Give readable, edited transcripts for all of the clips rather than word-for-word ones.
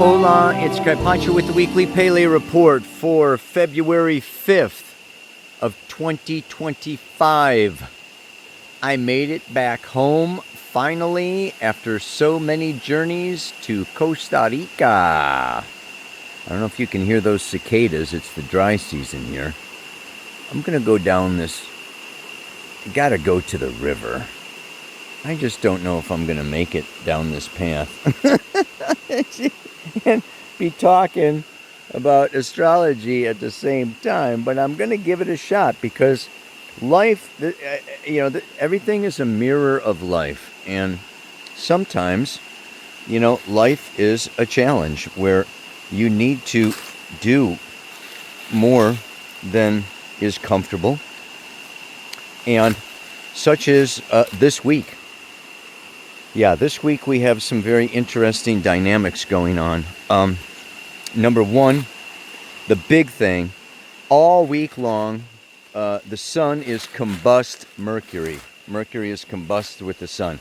hola, it's Pancho with the Weekly Pele Report for February 5th of 2025. I made it back home, finally, after so many journeys to Costa Rica. I don't know if you can hear those cicadas, it's the dry season here. I'm gonna go down this, I gotta go to the river. I just don't know if I'm gonna make it down this path. And be talking about astrology at the same time, but I'm going to give it a shot because life, everything is a mirror of life, and sometimes, life is a challenge where you need to do more than is comfortable, and such is this week. Yeah, this week we have some very interesting dynamics going on. Number one, the big thing, all week long, the sun is combust Mercury. Mercury is combust with the sun.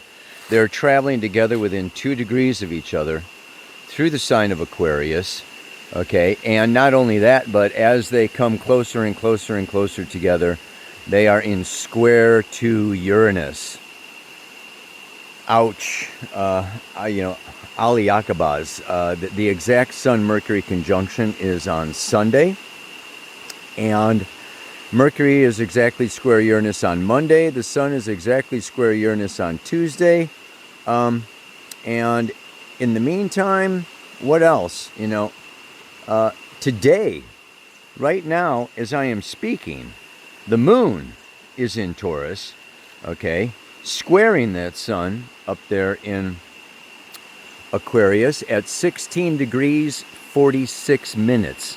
They're traveling together within 2 degrees of each other through the sign of Aquarius. Okay, and not only that, but as they come closer and closer and closer together, they are in square to Uranus. Ouch. Ali Akabaz. The exact Sun-Mercury conjunction is on Sunday. And Mercury is exactly square Uranus on Monday. The Sun is exactly square Uranus on Tuesday. And in the meantime, what else? Today, right now, as I am speaking, the Moon is in Taurus. Okay. Squaring that sun up there in Aquarius at 16 degrees 46 minutes.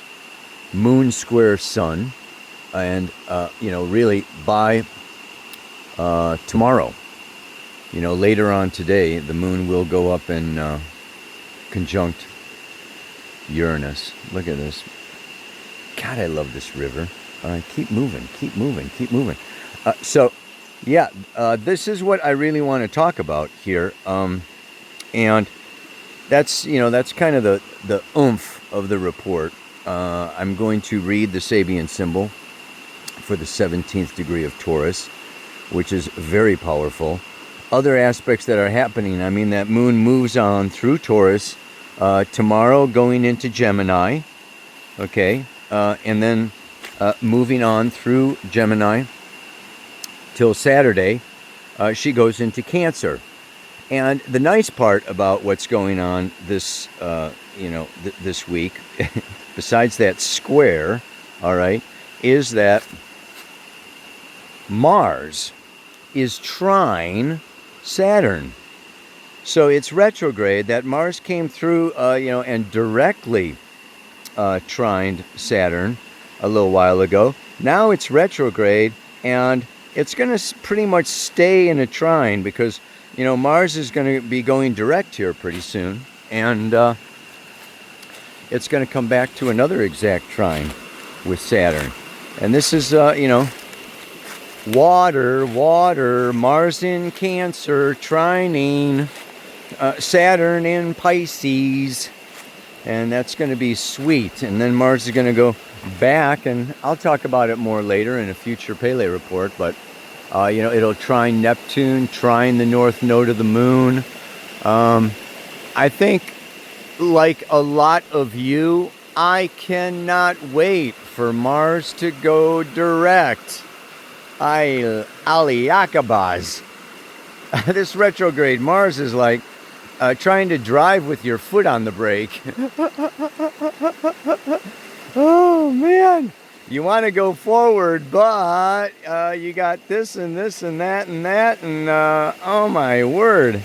Moon square sun. And, really by tomorrow, later on today, the moon will go up and conjunct Uranus. Look at this. God, I love this river. Keep moving, keep moving, keep moving. This is what I really want to talk about here, and that's kind of the oomph of the report. I'm going to read the Sabian symbol for the 17th degree of Taurus, which is very powerful. Other aspects that are happening, that moon moves on through Taurus tomorrow, going into Gemini, okay, and then moving on through Gemini till Saturday, she goes into Cancer. And the nice part about what's going on this, this week, besides that square, all right, is that Mars is trine Saturn. So it's retrograde. That Mars came through, and directly trined Saturn a little while ago. Now it's retrograde, and it's going to pretty much stay in a trine because, Mars is going to be going direct here pretty soon. And it's going to come back to another exact trine with Saturn. And this is, water, Mars in Cancer, trining, Saturn in Pisces. And that's going to be sweet. And then Mars is going to go back, and I'll talk about it more later in a future Pele report, but it'll trine Neptune, trine the north node of the moon. I think, like a lot of you, I cannot wait for Mars to go direct. Ali Akabaz. This retrograde Mars is like trying to drive with your foot on the brake. Oh, man. You want to go forward, but you got this and this and that and that. And, oh, my word.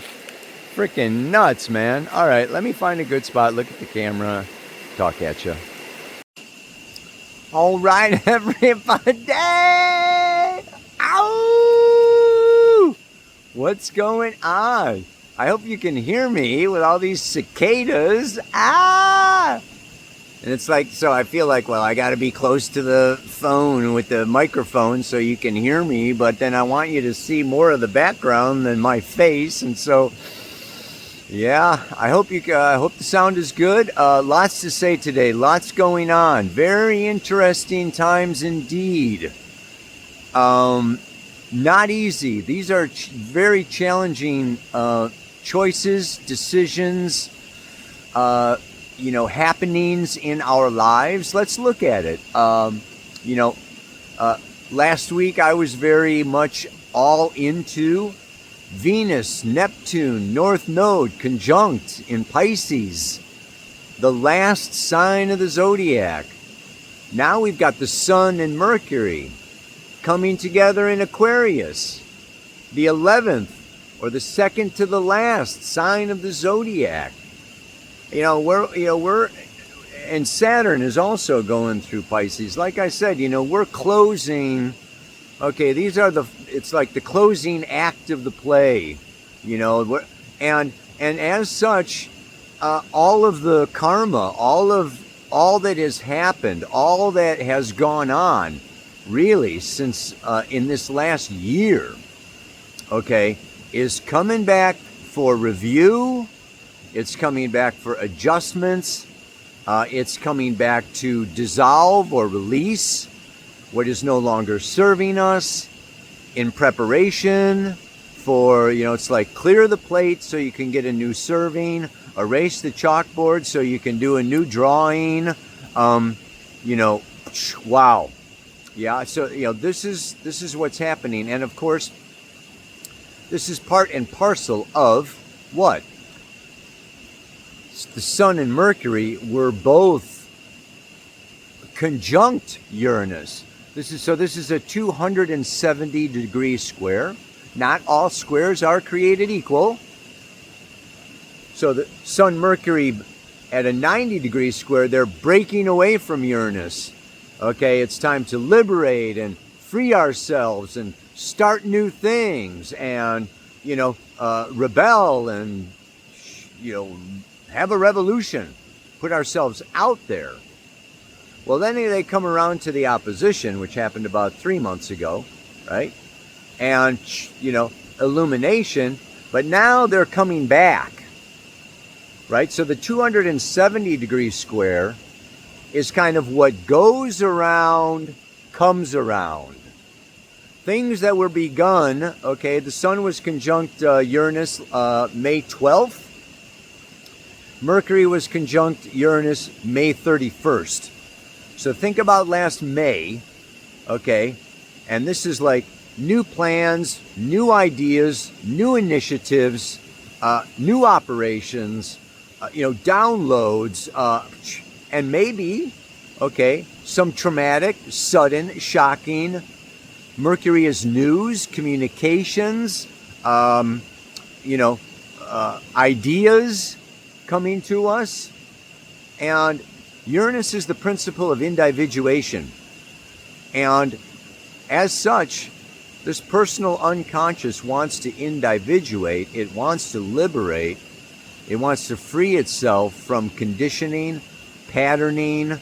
Freaking nuts, man. All right, let me find a good spot. Look at the camera. Talk at you. All right, everybody. Ow! What's going on? I hope you can hear me with all these cicadas. Ah! And it's like, so I feel like, well, I got to be close to the phone with the microphone so you can hear me, but then I want you to see more of the background than my face. And so Yeah, I hope I hope the sound is good. Lots to say today. Lots going on. Very interesting times indeed. Um, Not easy. These are very challenging choices, decisions, uh, happenings in our lives. Let's look at it. You know, uh, Last week I was very much all into Venus, Neptune, North Node conjunct in Pisces, the last sign of the zodiac. Now we've got the Sun and Mercury coming together in Aquarius, the 11th or the second to the last sign of the zodiac. We're and Saturn is also going through Pisces. Like I said, we're closing. Okay, it's like the closing act of the play, and as such, all of the karma, all that has happened, all that has gone on, really since in this last year, okay, is coming back for review. It's coming back for adjustments. It's coming back to dissolve or release what is no longer serving us, in preparation for, it's like clear the plate so you can get a new serving, erase the chalkboard so you can do a new drawing. Wow. Yeah, so this is what's happening, and of course this is part and parcel of what? The Sun and Mercury were both conjunct Uranus. This is a 270-degree square. Not all squares are created equal. So the Sun Mercury at a 90-degree square, they're breaking away from Uranus. Okay, it's time to liberate and free ourselves and start new things and, rebel and, have a revolution, put ourselves out there. Well, then they come around to the opposition, which happened about 3 months ago, right? And, illumination, but now they're coming back, right? So the 270-degree square is kind of what goes around, comes around. Things that were begun, okay, the Sun was conjunct Uranus May 12th. Mercury was conjunct Uranus May 31st. So think about last May, okay, and this is like new plans, new ideas, new initiatives, new operations, downloads, and maybe, okay, some traumatic, sudden, shocking. Mercury is news, communications, ideas coming to us. And Uranus is the principle of individuation. And as such, this personal unconscious wants to individuate, it wants to liberate, it wants to free itself from conditioning, patterning,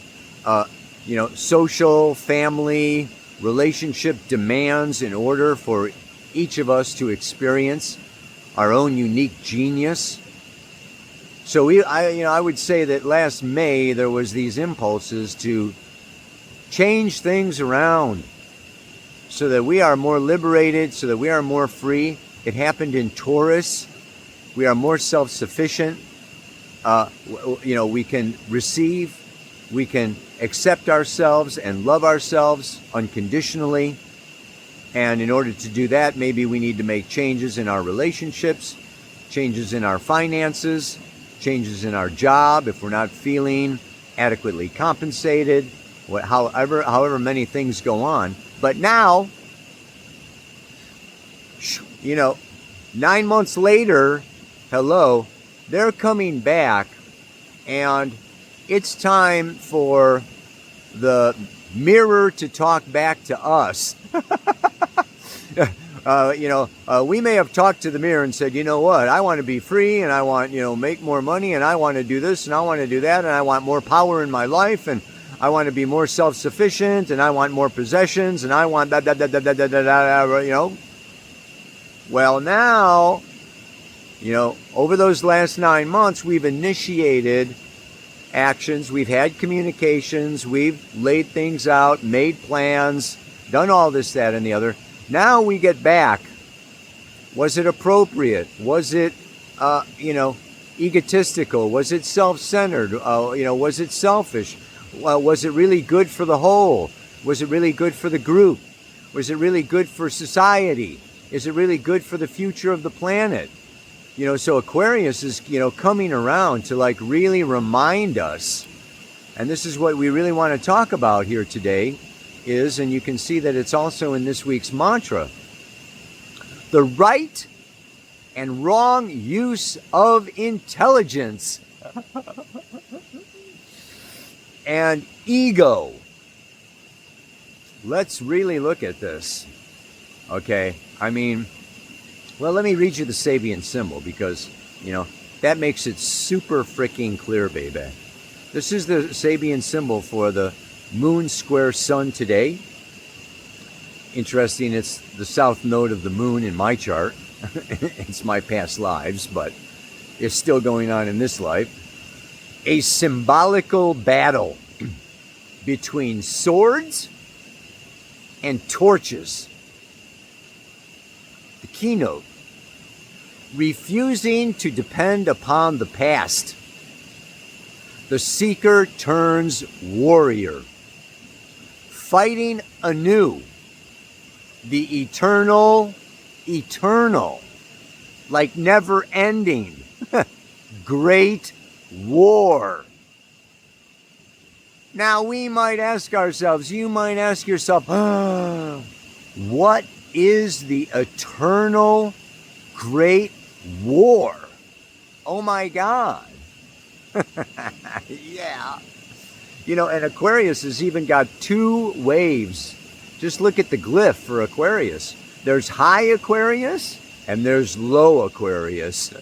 social, family, relationship demands in order for each of us to experience our own unique genius. So I would say that last May there was these impulses to change things around so that we are more liberated, so that we are more free. It happened in Taurus. We are more self-sufficient. We can receive, we can accept ourselves and love ourselves unconditionally. And in order to do that, maybe we need to make changes in our relationships, changes in our finances, changes in our job if we're not feeling adequately compensated, however many things go on. But now, 9 months later, hello, they're coming back, and it's time for the mirror to talk back to us. We may have talked to the mirror and said, you know what, I want to be free, and I want, make more money, and I want to do this, and I want to do that, and I want more power in my life, and I want to be more self-sufficient, and I want more possessions, and I want Well, now, Over those last 9 months, we've initiated actions, we've had communications, we've laid things out, made plans, done all this, that, and the other. Now we get back. Was it appropriate? Was it, egotistical? Was it self-centered? Was it selfish? Was it really good for the whole? Was it really good for the group? Was it really good for society? Is it really good for the future of the planet? So Aquarius is, coming around to really remind us, and this is what we really want to talk about here today, and you can see that it's also in this week's mantra, the right and wrong use of intelligence and ego. Let's really look at this. Okay, let me read you the Sabian symbol because, that makes it super freaking clear, baby. This is the Sabian symbol for the moon square sun today. Interesting, it's the south node of the moon in my chart. It's my past lives, but it's still going on in this life. A symbolical battle between swords and torches. The keynote, refusing to depend upon the past. The seeker turns warrior, fighting anew. The eternal, like never ending, great war. Now we might ask ourselves, you might ask yourself, what is the eternal great war? Oh my God. Yeah. And Aquarius has even got 2 waves. Just look at the glyph for Aquarius. There's high Aquarius and there's low Aquarius.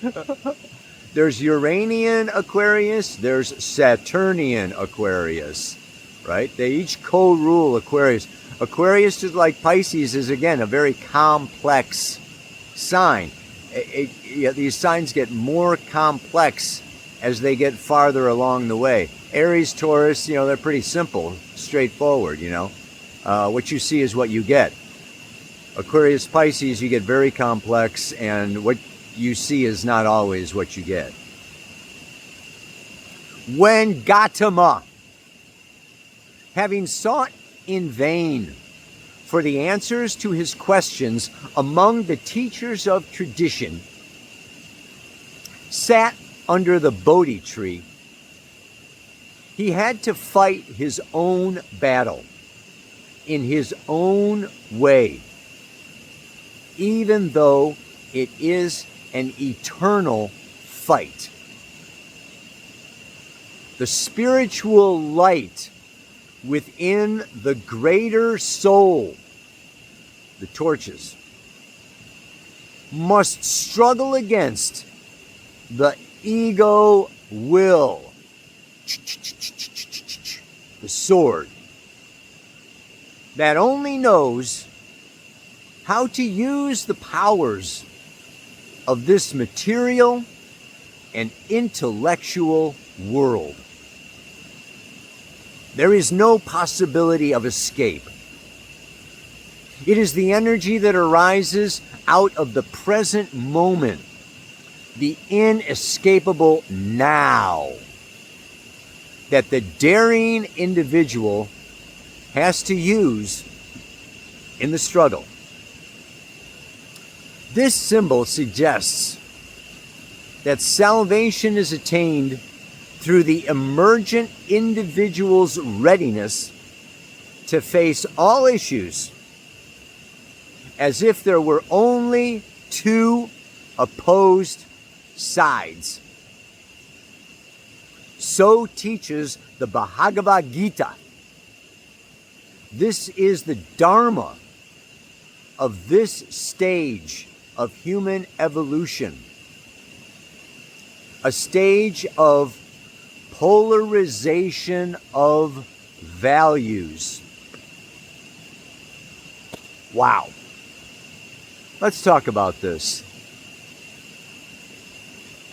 There's Uranian Aquarius, there's Saturnian Aquarius, right? They each co-rule Aquarius. Aquarius, just like Pisces, is again a very complex sign. These signs get more complex as they get farther along the way. Aries, Taurus, they're pretty simple, straightforward, What you see is what you get. Aquarius, Pisces, you get very complex, and what you see is not always what you get. When Gautama, having sought in vain for the answers to his questions among the teachers of tradition, sat under the Bodhi tree, he had to fight his own battle in his own way, even though it is an eternal fight. The spiritual light within the greater soul, the torches, must struggle against the ego will, the sword, that only knows how to use the powers of this material and intellectual world. There is no possibility of escape. It is the energy that arises out of the present moment, the inescapable now, that the daring individual has to use in the struggle. This symbol suggests that salvation is attained through the emergent individual's readiness to face all issues as if there were only 2 opposed sides. So teaches the Bhagavad Gita. This is the Dharma of this stage of human evolution. A stage of polarization of values. Wow. Let's talk about this.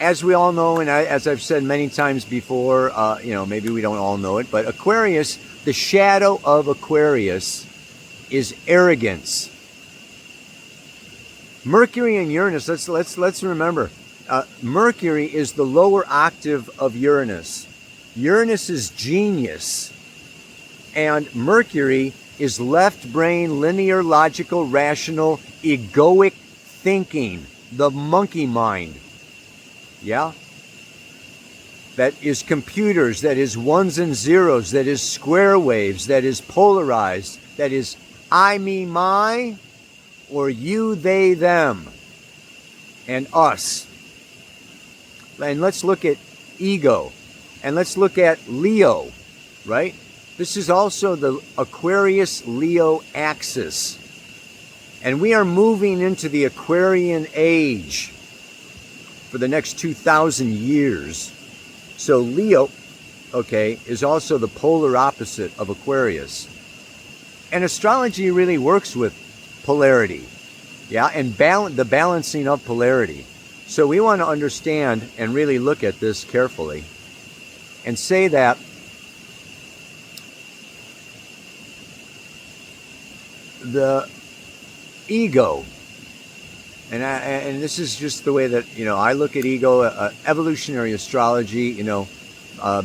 as we all know, and as I've said many times before, maybe we don't all know it, but Aquarius, the shadow of Aquarius is arrogance. Mercury and Uranus, let's remember, Mercury is the lower octave of Uranus. Uranus is genius, and Mercury is left brain, linear, logical, rational, egoic thinking, the monkey mind. Yeah? That is computers, that is ones and zeros, that is square waves, that is polarized, that is I, me, my, or you, they, them, and us. And let's look at ego, and let's look at Leo, right? This is also the Aquarius-Leo axis. And we are moving into the Aquarian age for the next 2,000 years. So Leo, is also the polar opposite of Aquarius. And astrology really works with polarity, and the balancing of polarity. So we want to understand and really look at this carefully and say that the ego, and this is just the way that I look at ego, evolutionary astrology.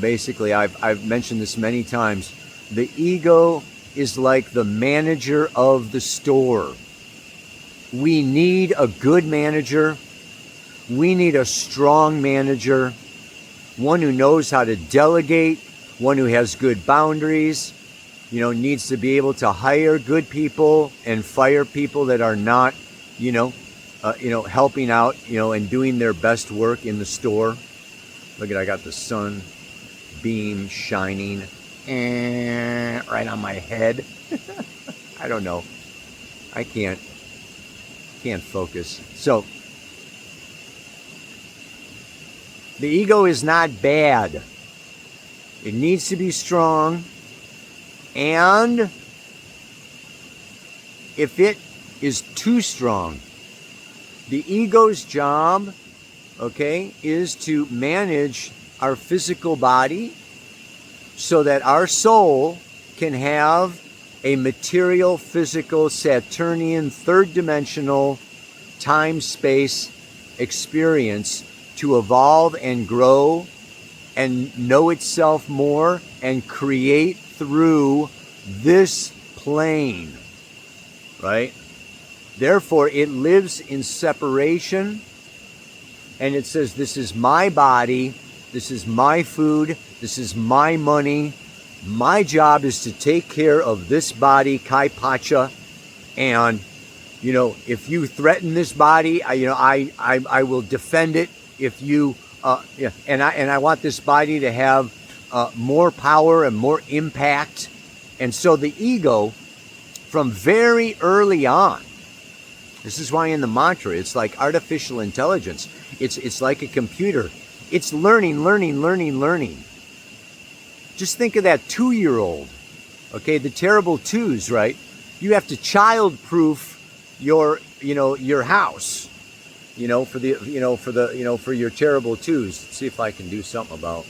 Basically, I've mentioned this many times. The ego is like the manager of the store. We need a good manager. We need a strong manager, one who knows how to delegate, one who has good boundaries. Needs to be able to hire good people and fire people that are not, helping out, and doing their best work in the store. Look at, I got the sun beam shining right on my head. I don't know. I can't focus. So the ego is not bad. It needs to be strong. And if it is too strong, the ego's job, is to manage our physical body so that our soul can have a material, physical, Saturnian, third-dimensional time-space experience to evolve and grow and know itself more and create through this plane, right? Therefore, it lives in separation, and it says, this is my body, this is my food, this is my money. My job is to take care of this body, Kai Pacha, and, if you threaten this body, I will defend it. If you, and I want this body to have more power and more impact. And so the ego, from very early on, this is why in the mantra, it's like artificial intelligence. It's like a computer. It's learning. Just think of that 2-year-old, the terrible twos, right? You have to child-proof your house, for your terrible twos. Let's see if I can do something about.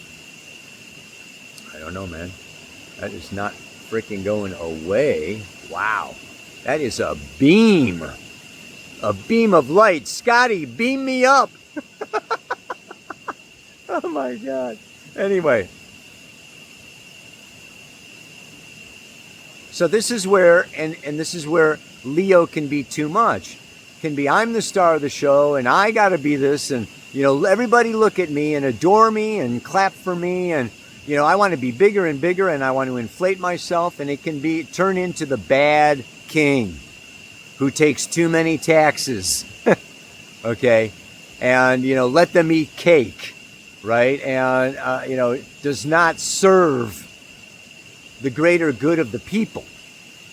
I don't know, man. That is not freaking going away. Wow. That is a beam. A beam of light. Scotty, beam me up. Oh my God. Anyway. So this is where, and this is where Leo can be too much. Can be, I'm the star of the show and I got to be this, and, everybody look at me and adore me and clap for me, and, I want to be bigger and bigger, and I want to inflate myself, and it can turn into the bad king who takes too many taxes, and, let them eat cake, right? And, does not serve the greater good of the people,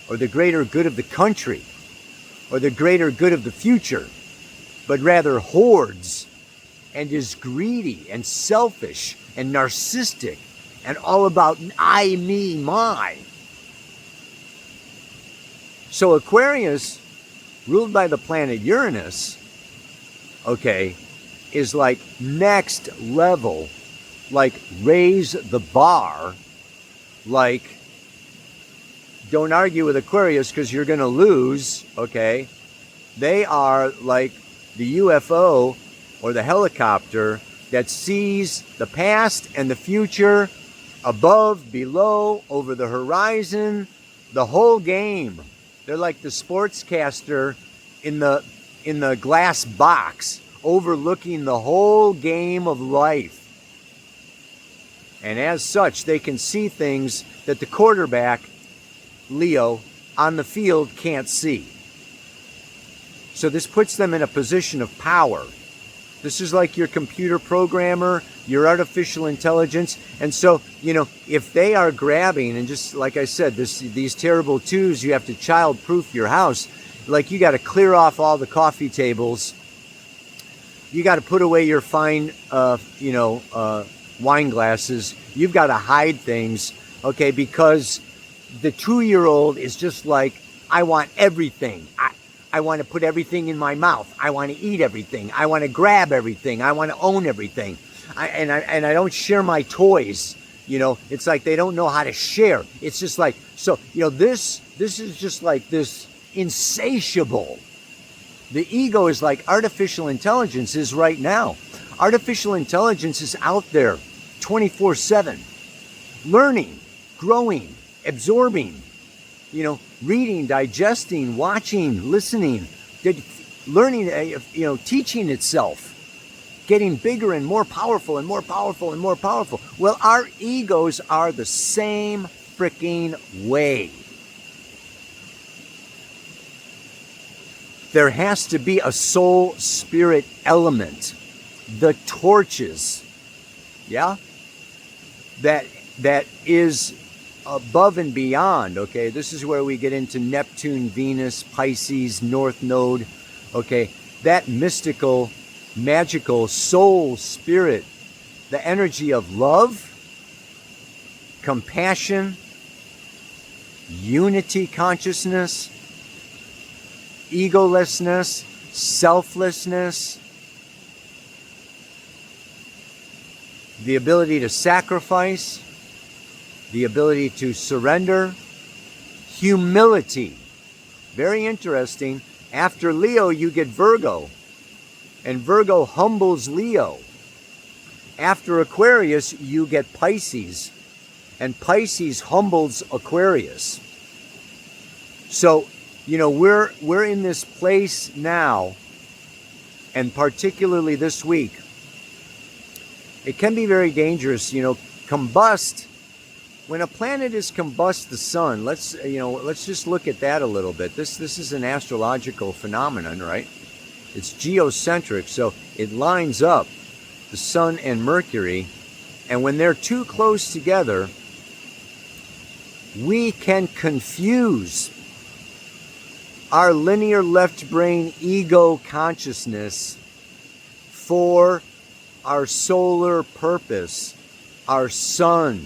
or the greater good of the country, or the greater good of the future, but rather hoards and is greedy and selfish and narcissistic and all about I, me, my. So Aquarius, ruled by the planet Uranus, is like next level, like raise the bar, like don't argue with Aquarius because you're going to lose, okay? They are like the UFO or the helicopter that sees the past and the future, above, below, over the horizon, the whole game. They're like the sportscaster in the glass box, overlooking the whole game of life. And as such, they can see things that the quarterback, Leo, on the field can't see. So this puts them in a position of power. This is like your computer programmer, your artificial intelligence. And so, if they are grabbing, and just like I said, these terrible twos, you have to child-proof your house. Like, you got to clear off all the coffee tables. You got to put away your fine, wine glasses. You've got to hide things, okay? Because the 2-year-old is just like, I want everything. I want to put everything in my mouth. I want to eat everything. I want to grab everything. I want to own everything. I don't share my toys. It's like they don't know how to share. It's just like, so, this is just like this insatiable. The ego is like artificial intelligence is right now. Artificial intelligence is out there 24/7, learning, growing, absorbing, reading, digesting, watching, listening, learning, teaching itself, getting bigger and more powerful and more powerful and more powerful. Well, our egos are the same freaking way. There has to be a soul spirit element. The torches, yeah? That is above and beyond, okay? This is where we get into Neptune, Venus, Pisces, North Node, okay? That mystical, magical soul spirit, the energy of love, compassion, unity consciousness, egolessness, selflessness, the ability to sacrifice, the ability to surrender, humility. Very interesting. After Leo, you get Virgo, and Virgo humbles Leo. After Aquarius, you get Pisces, and Pisces humbles Aquarius. So, we're in this place now, and particularly this week, it can be very dangerous. Combust. When a planet is combust the sun, let's just look at that a little bit. This is an astrological phenomenon, right? It's geocentric, so it lines up the sun and Mercury, and when they're too close together, we can confuse our linear left brain ego consciousness for our solar purpose, our sun,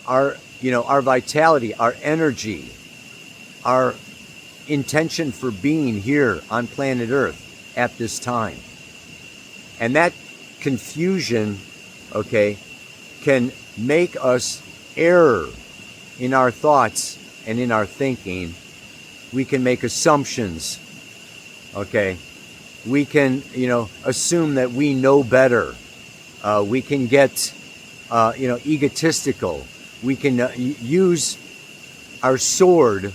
our vitality, our energy, our intention for being here on planet Earth at this time. And that confusion, okay, can make us err in our thoughts and in our thinking. We can make assumptions, okay? We can, assume that we know better. We can get, egotistical. We can use our sword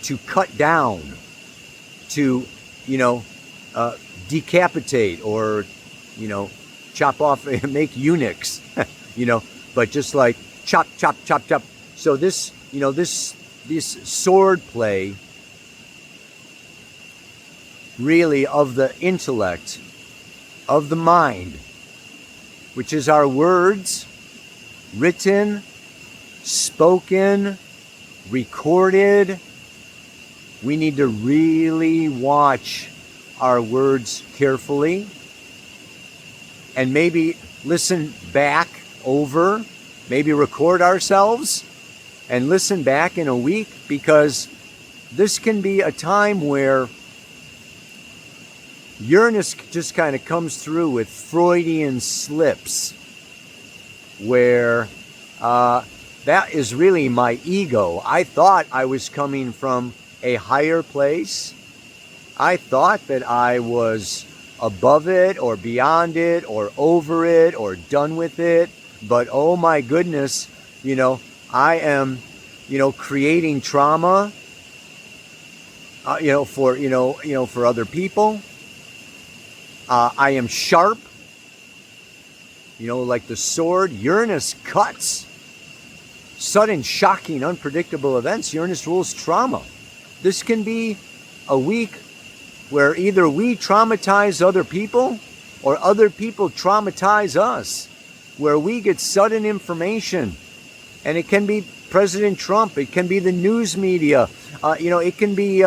to cut down, to, decapitate or, chop off, make eunuchs, but just like chop, chop, chop, chop. So this sword play really of the intellect, of the mind, which is our words, written, spoken, recorded. We need to really watch our words carefully and maybe listen back over, maybe record ourselves and listen back in a week, because this can be a time where Uranus just kind of comes through with Freudian slips, where that is really my ego. I thought I was coming from a higher place. I thought that I was above it or beyond it or over it or done with it. But oh my goodness, I am, creating trauma, for other people. I am sharp, like the sword. Uranus cuts. Sudden, shocking, unpredictable events. Uranus rules trauma. This can be a week where either we traumatize other people or other people traumatize us, where we get sudden information. And it can be President Trump. It can be the news media. It can be,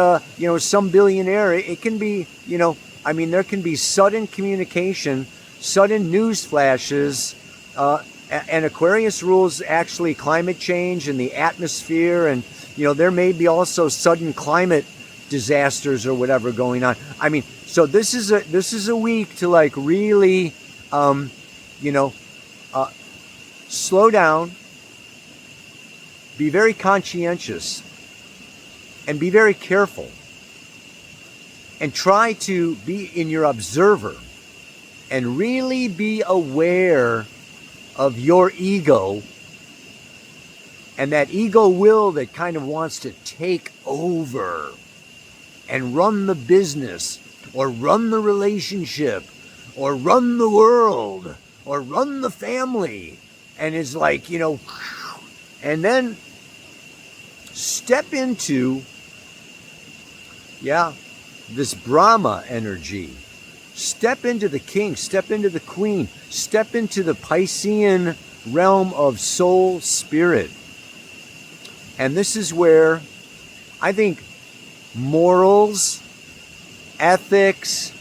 some billionaire. It can be, there can be sudden communication, sudden news flashes. And Aquarius rules actually climate change and the atmosphere. And, there may be also sudden climate disasters or whatever going on. So this is a week to like really, slow down, be very conscientious, and be very careful. And try to be in your observer and really be aware of your ego and that ego will that kind of wants to take over and run the business or run the relationship or run the world or run the family, and is like, and then step into, this Brahma energy. Step into the king, step into the queen, step into the Piscean realm of soul spirit. And this is where I think morals, ethics,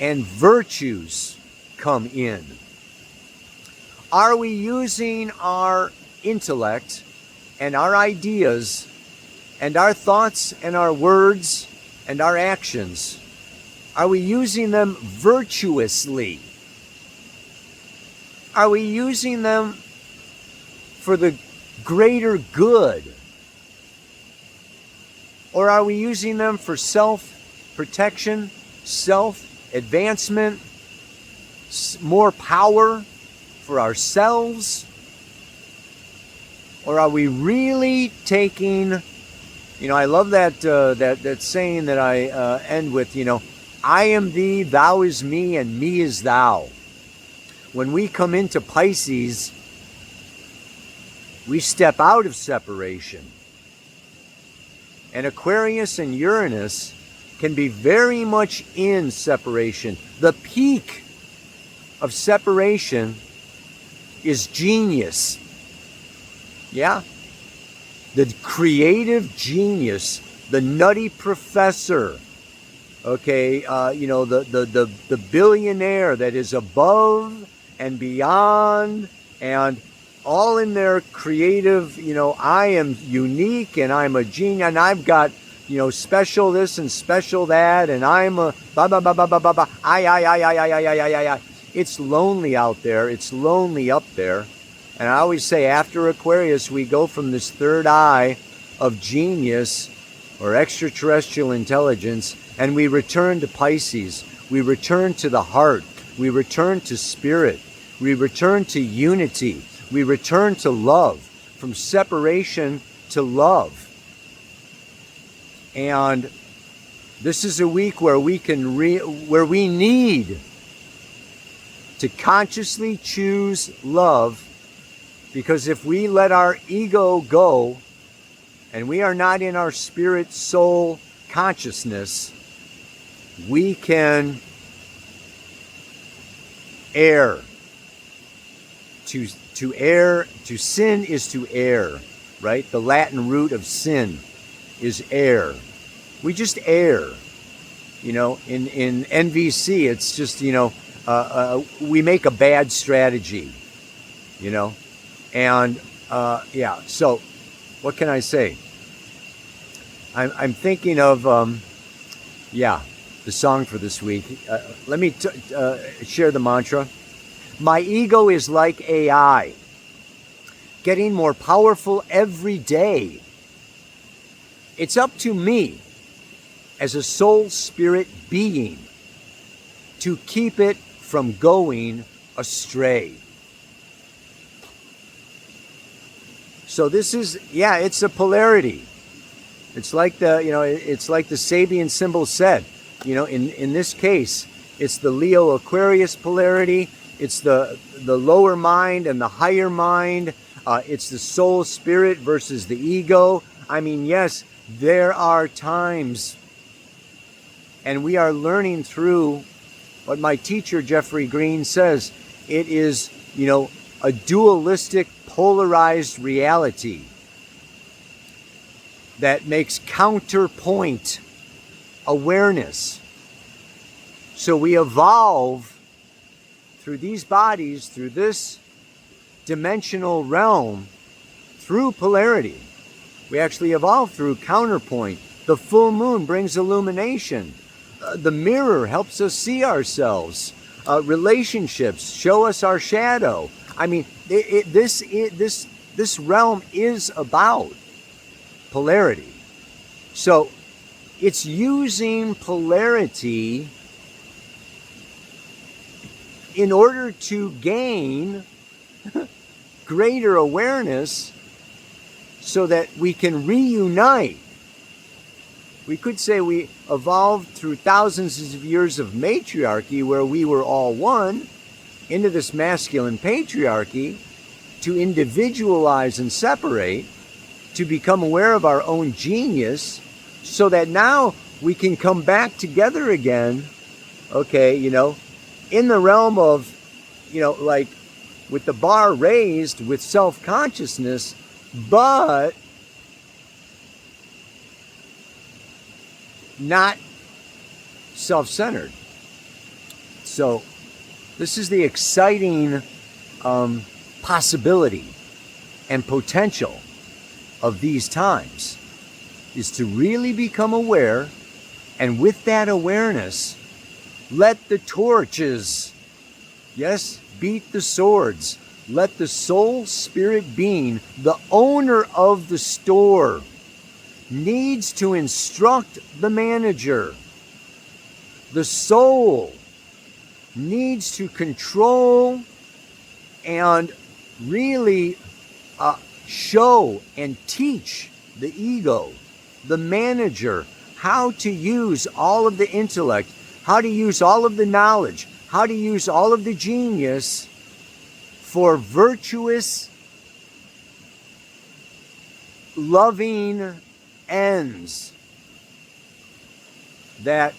and virtues come in. Are we using our intellect and our ideas and our thoughts and our words and our actions? Are we using them virtuously? Are we using them for the greater good? Or are we using them for self-protection, self-advancement, more power for ourselves? Or are we really taking, I love that saying that I end with, I am thee, thou is me, and me is thou. When we come into Pisces, we step out of separation. And Aquarius and Uranus can be very much in separation. The peak of separation is genius. Yeah? The creative genius, the nutty professor, okay, the billionaire that is above and beyond and all in their creative, I am unique and I'm a genius and I've got, special this and special that and I'm a blah, blah, blah, blah, blah, blah, blah. I. It's lonely out there. It's lonely up there. And I always say after Aquarius, we go from this third eye of genius or extraterrestrial intelligence and we return to Pisces. We return to the heart. We return to spirit. We return to unity. We return to love, from separation to love. And this is a week where we can where we need to consciously choose love, because if we let our ego go and we are not in our spirit soul consciousness, we can err. To sin is to err, right? The Latin root of sin is err. We just err. In NVC, it's just, we make a bad strategy, and, so what can I say? I'm thinking of, the song for this week. Let me share the mantra. My ego is like AI, getting more powerful every day. It's up to me as a soul spirit being to keep it from going astray. So this is, it's a polarity. It's like it's like the Sabian symbol said, in this case, it's the Leo Aquarius polarity. It's the lower mind and the higher mind. It's the soul spirit versus the ego. I mean, yes, there are times, and we are learning through what my teacher, Jeffrey Green, says. It is, a dualistic, polarized reality that makes counterpoint awareness. So we evolve through these bodies, through this dimensional realm, through polarity. We actually evolve through counterpoint. The full moon brings illumination. The mirror helps us see ourselves. Relationships show us our shadow. I mean, this realm is about polarity. So it's using polarity in order to gain greater awareness so that we can reunite. We could say we evolved through thousands of years of matriarchy where we were all one into this masculine patriarchy to individualize and separate, to become aware of our own genius so that now we can come back together again, in the realm of, like with the bar raised with self-consciousness, but not self-centered. So this is the exciting possibility and potential of these times, is to really become aware, and with that awareness, let the torches, beat the swords. Let the soul spirit being, the owner of the store, needs to instruct the manager. The soul needs to control and really show and teach the ego, the manager, how to use all of the intellect, how to use all of the knowledge, how to use all of the genius for virtuous, loving ends that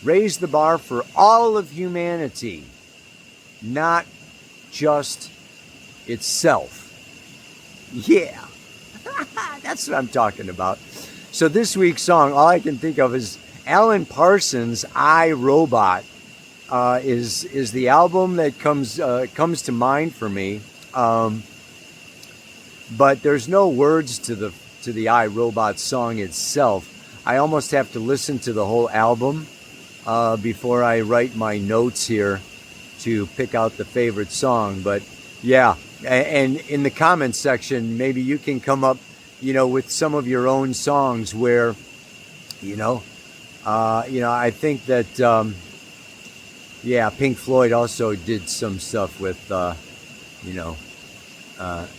raise the bar for all of humanity, not just itself. Yeah, that's what I'm talking about. So this week's song, all I can think of is Alan Parsons' I, Robot. Is the album that comes to mind for me, but there's no words to the I, Robot song itself. I almost have to listen to the whole album before I write my notes here to pick out the favorite song. But yeah, and in the comments section, maybe you can come up, with some of your own songs where, I think that. Pink Floyd also did some stuff with,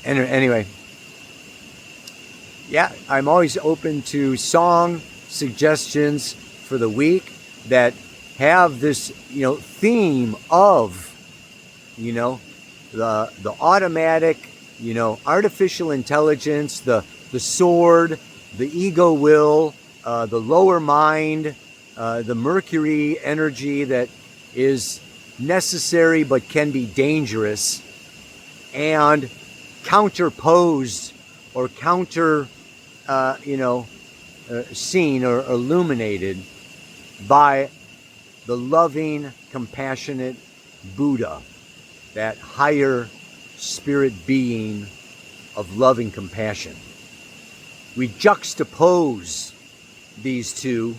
anyway. Yeah, I'm always open to song suggestions for the week that have this, theme of, the automatic, artificial intelligence, the sword, the ego will, the lower mind, the Mercury energy that is necessary but can be dangerous, and counterposed or seen or illuminated by the loving, compassionate Buddha, that higher spirit being of loving compassion. We juxtapose these two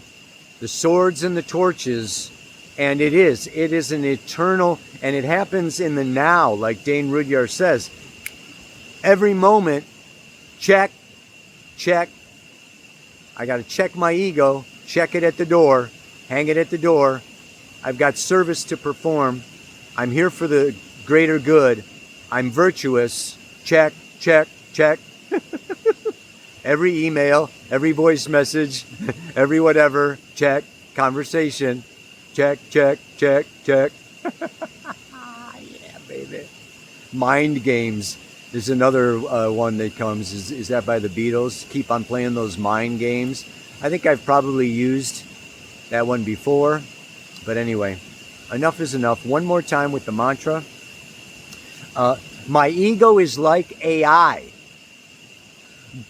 the swords and the torches, and it is an eternal, and it happens in the now, like Dane Rudyard says. Every moment, check, check. I got to check my ego, check it at the door, hang it at the door. I've got service to perform. I'm here for the greater good. I'm virtuous. Check, check, check. Every email, every voice message, every whatever, check. Conversation, check, check, check, check. Yeah, baby. Mind games. There's another one that comes. Is that by the Beatles? Keep on playing those mind games. I think I've probably used that one before. But anyway, enough is enough. One more time with the mantra. My ego is like AI,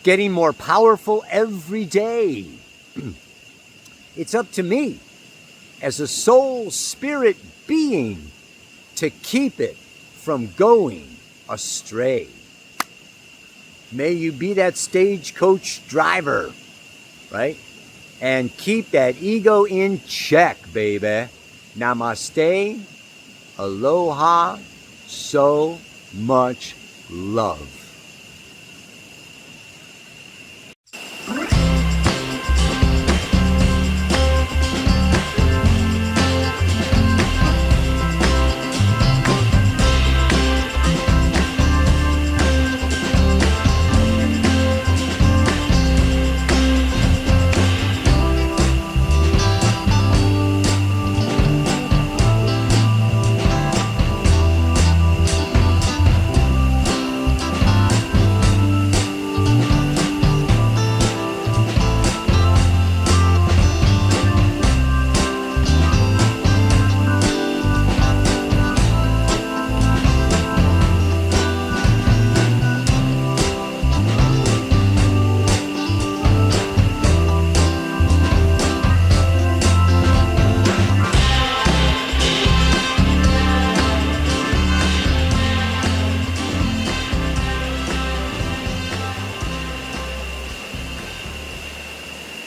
getting more powerful every day. It's up to me as a soul spirit being to keep it from going astray. May you be that stagecoach driver, right? And keep that ego in check, baby. Namaste. Aloha. So much love.